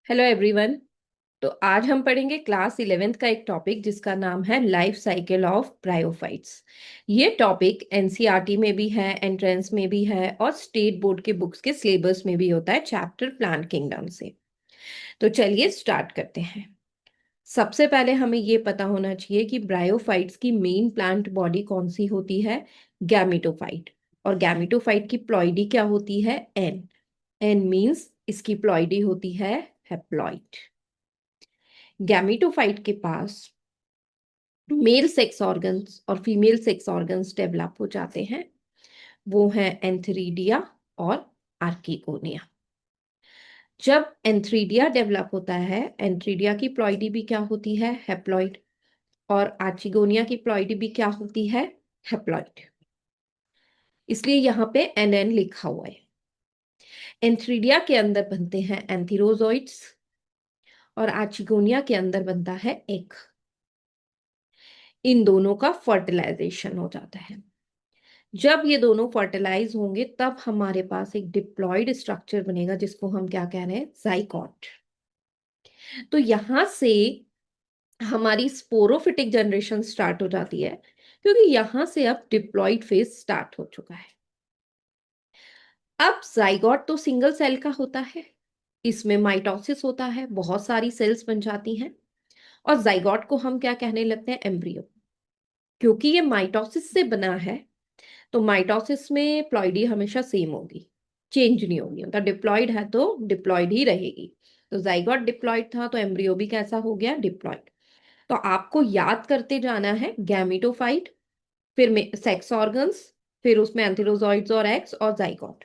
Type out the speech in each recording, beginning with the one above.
Hello everyone. तो आज हम पढ़ेंगे क्लास 11th का एक टॉपिक जिसका नाम है लाइफ साइकिल ऑफ ब्रायोफाइट्स। ये टॉपिक एनसीईआरटी में भी है, एंट्रेंस में भी है और स्टेट बोर्ड के बुक्स के सिलेबस में भी होता है चैप्टर प्लांट किंगडम से। तो चलिए स्टार्ट करते हैं। सबसे पहले हमें ये पता होना चाहिए कि ब्रायोफाइट्स की मेन प्लांट बॉडी कौन सी होती है। गैमेटोफाइट। और गैमेटोफाइट की प्लॉइडी क्या होती है? एन। एन मीन्स इसकी प्लॉइडी होती है हैप्लॉइड। गैमेटोफाइट के पास मेल सेक्स ऑर्गन्स और फीमेल सेक्स ऑर्गन्स डेवलप हो जाते हैं। वो हैं एंथेरिडिया और आर्किगोनिया। जब एंथ्रीडिया डेवलप होता है, एंथ्रीडिया की प्लॉइडी भी क्या होती है? हैप्लॉइड। और आर्चिगोनिया की प्लॉइडी भी क्या होती है? हैप्लॉइड। इसलिए यहाँ पे एन लिखा हुआ है। एंथ्रीडिया के अंदर बनते हैं एंथीरोजोइड्स और आर्चिगोनिया के अंदर बनता है एग। इन दोनों का फर्टिलाइजेशन हो जाता है। जब ये दोनों फर्टिलाइज होंगे तब हमारे पास एक डिप्लॉयड स्ट्रक्चर बनेगा जिसको हम क्या कह रहे हैं? जाइगोट। तो यहां से हमारी स्पोरोफिटिक जनरेशन स्टार्ट हो जाती है, क्योंकि यहां से अब डिप्लॉयड फेज स्टार्ट हो चुका है। अब जाइगोट तो सिंगल सेल का होता है, इसमें माइटोसिस होता है, बहुत सारी सेल्स बन जाती हैं। और जाइगोट को हम क्या कहने लगते हैं? एम्ब्रियो। क्योंकि ये माइटोसिस से बना है तो माइटोसिस में प्लॉइडी हमेशा सेम होगी, चेंज नहीं होगी। मतलब डिप्लॉयड है तो डिप्लॉयड ही रहेगी। तो जाइगोट डिप्लॉयड था तो एम्ब्रियो भी कैसा हो गया? डिप्लॉयड। तो आपको याद करते जाना है गैमेटोफाइट, फिर सेक्स ऑर्गन्स, फिर उसमें एंथिरोजॉइड्स और एग्स और जाइगोट।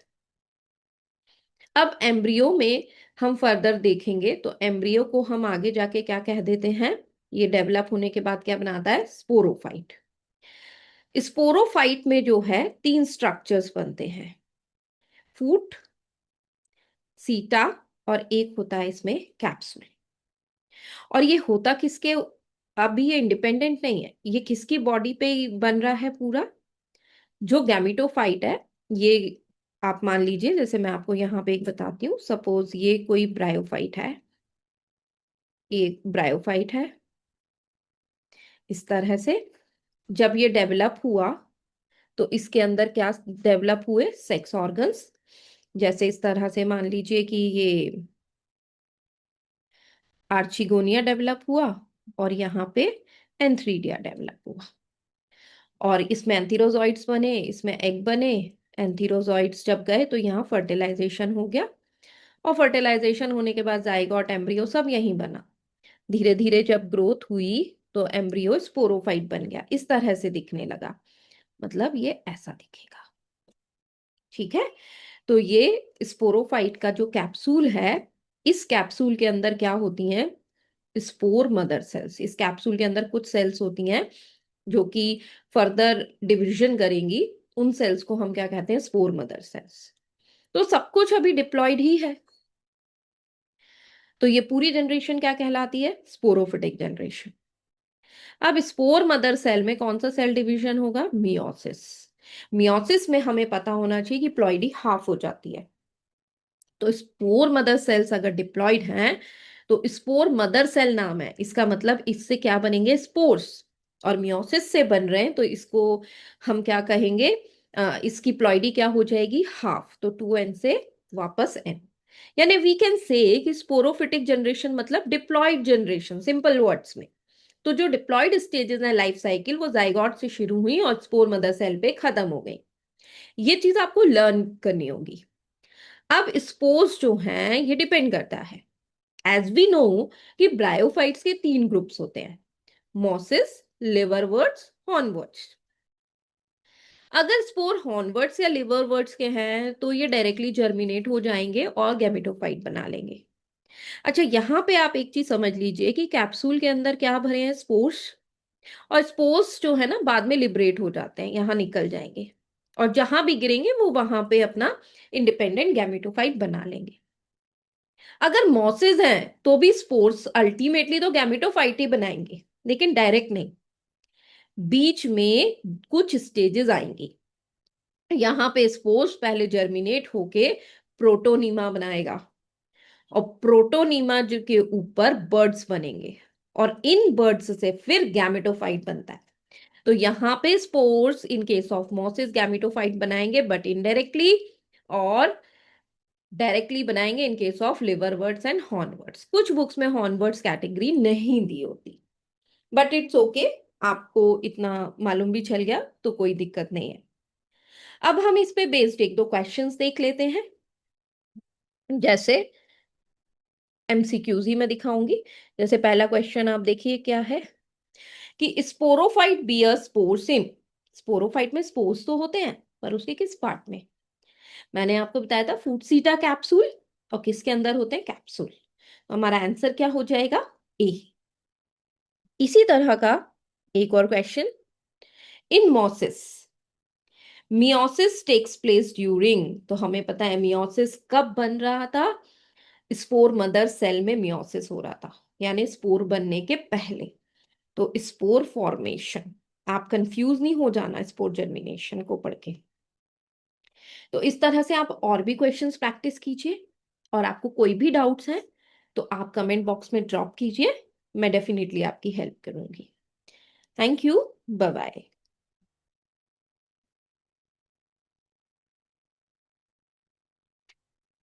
अब एम्ब्रियो में हम फर्दर देखेंगे तो एम्ब्रियो को हम आगे जाके क्या कह देते हैं? ये डेवलप होने के बाद क्या बनाता है? स्पोरोफाइट। स्पोरोफाइट में जो है 3 स्ट्रक्चर्स बनते हैं, फूट, सीटा और एक होता है इसमें कैप्सूल। और ये होता किसके? अभी ये इंडिपेंडेंट नहीं है, ये किसकी बॉडी पे बन रहा है पूरा? जो गैमेटोफाइट है ये, आप मान लीजिए, जैसे मैं आपको यहाँ पे एक बताती हूँ, सपोज ये कोई ब्रायोफाइट है, ये ब्रायोफाइट है। इस तरह से जब ये डेवलप हुआ तो इसके अंदर क्या डेवलप हुए? Sex organs. जैसे इस तरह से मान लीजिए कि ये आर्चिगोनिया डेवलप हुआ और यहाँ पे एंथ्रीडिया डेवलप हुआ। और इसमें एंथीरोजॉइड्स बने, इसमें एग बने। एंथीरोजॉइड्स जब गए तो यहाँ फर्टिलाइजेशन हो गया और फर्टिलाइजेशन होने के बाद जाइगोट, एम्ब्रियो सब यहीं बना। धीरे धीरे जब ग्रोथ हुई तो एम्ब्रियो स्पोरोफाइट बन गया, इस तरह से दिखने लगा। मतलब ये ऐसा दिखेगा। ठीक है। तो ये स्पोरोफाइट का जो कैप्सूल है, इस कैप्सूल के अंदर क्या होती हैं? Spore mother cells. इस कैप्सूल के अंदर कुछ सेल्स होती हैं जो कि फर्दर डिवीजन करेंगी। उन सेल्स को हम क्या कहते हैं? Spore mother cells. तो सब कुछ अभी डिप्लॉयड ही है। तो ये पूरी जनरेशन क्या कहलाती है? Sporophytic generation. अब स्पोर मदर सेल में कौन सा सेल डिवीजन होगा? मियोसिस। मियोसिस में हमें पता होना चाहिए कि प्लॉइडी हाफ हो जाती है। तो स्पोर मदर सेल्स अगर डिप्लॉयड हैं तो स्पोर मदर सेल नाम है, इसका मतलब इससे क्या बनेंगे? स्पोर्स। और मियोसिस से बन रहे हैं तो इसको हम क्या कहेंगे? इसकी प्लॉइडी क्या हो जाएगी? हाफ। तो 2n से वापस n। यानी वी कैन से कि स्पोरोफिटिक जनरेशन मतलब डिप्लॉयड जनरेशन, सिंपल वर्ड्स में। तो जो डिप्लॉयड स्टेजेस है लाइफ साइकिल, वो जाइगोट से शुरू हुई और स्पोर मदर सेल पे खत्म हो गई। ये चीज आपको लर्न करनी होगी। अब स्पोर्स जो हैं ये डिपेंड करता है, एज वी नो कि ब्रायोफाइट्स के 3 ग्रुप्स होते हैं, मोसिस, लिवरवर्ट्स, हॉर्नवर्ट्स। अगर स्पोर हॉर्नवर्ट्स या लिवरवर्ट्स के हैं तो ये डायरेक्टली जर्मिनेट हो जाएंगे और गैमेटोफाइट बना लेंगे। अच्छा, यहाँ पे आप एक चीज समझ लीजिए कि कैप्सूल के अंदर क्या भरे हैं? स्पोर्स। और स्पोर्स जो है ना बाद में लिबरेट हो जाते हैं, यहाँ निकल जाएंगे और जहां भी गिरेंगे वो वहां पे अपना इंडिपेंडेंट गैमेटोफाइट बना लेंगे। अगर मॉसेज हैं तो भी स्पोर्स अल्टीमेटली तो गैमेटोफाइट ही बनाएंगे, लेकिन डायरेक्ट नहीं। बीच में कुछ स्टेजेस आएंगी। यहाँ पे स्पोर्स पहले जर्मिनेट होके प्रोटोनीमा बनाएगा। और प्रोटोनीमा जो के ऊपर बर्ड्स बनेंगे और इन बर्ड्स से फिर गैमेटोफाइट बनता है। तो यहाँ पे spores in case of mosses gametophyte बनाएंगे बट इनडायरेक्टली, और डायरेक्टली बनाएंगे इन केस ऑफ लिवरवर्ट्स एंड हॉर्नवर्ट्स। कुछ बुक्स में हॉर्नवर्ट्स कैटेगरी नहीं दी होती, बट इट्स ओके, आपको इतना मालूम भी चल गया तो कोई दिक्कत नहीं है। अब हम इस पे बेस्ड एक दो क्वेश्चंस देख लेते हैं। जैसे एमसीक्यूज ही मैं दिखाऊंगी। जैसे पहला क्वेश्चन आप देखिए क्या है कि sporophyte bear spores in, sporophyte में स्पोर्स तो होते हैं पर उसके किस पार्ट में? मैंने आपको बताया था फूटसीटा कैप्सूल, और किसके अंदर होते हैं? कैप्सूल। तो हमारा आंसर क्या हो जाएगा? ए। इसी तरह का एक और क्वेश्चन, इन मोसिस मियोसिस टेक्स प्लेस ड्यूरिंग, तो हमें पता है मियोसिस कब बन रहा था? स्पोर मदर सेल में मियोसिस हो रहा था, यानी स्पोर बनने के पहले। तो स्पोर फॉर्मेशन, आप कंफ्यूज नहीं हो जाना स्पोर जर्मिनेशन को पढ़ के। तो इस तरह से आप और भी क्वेश्चंस प्रैक्टिस कीजिए, और आपको कोई भी डाउट्स हैं तो आप कमेंट बॉक्स में ड्रॉप कीजिए, मैं डेफिनेटली आपकी हेल्प करूंगी। Thank you, bye bye.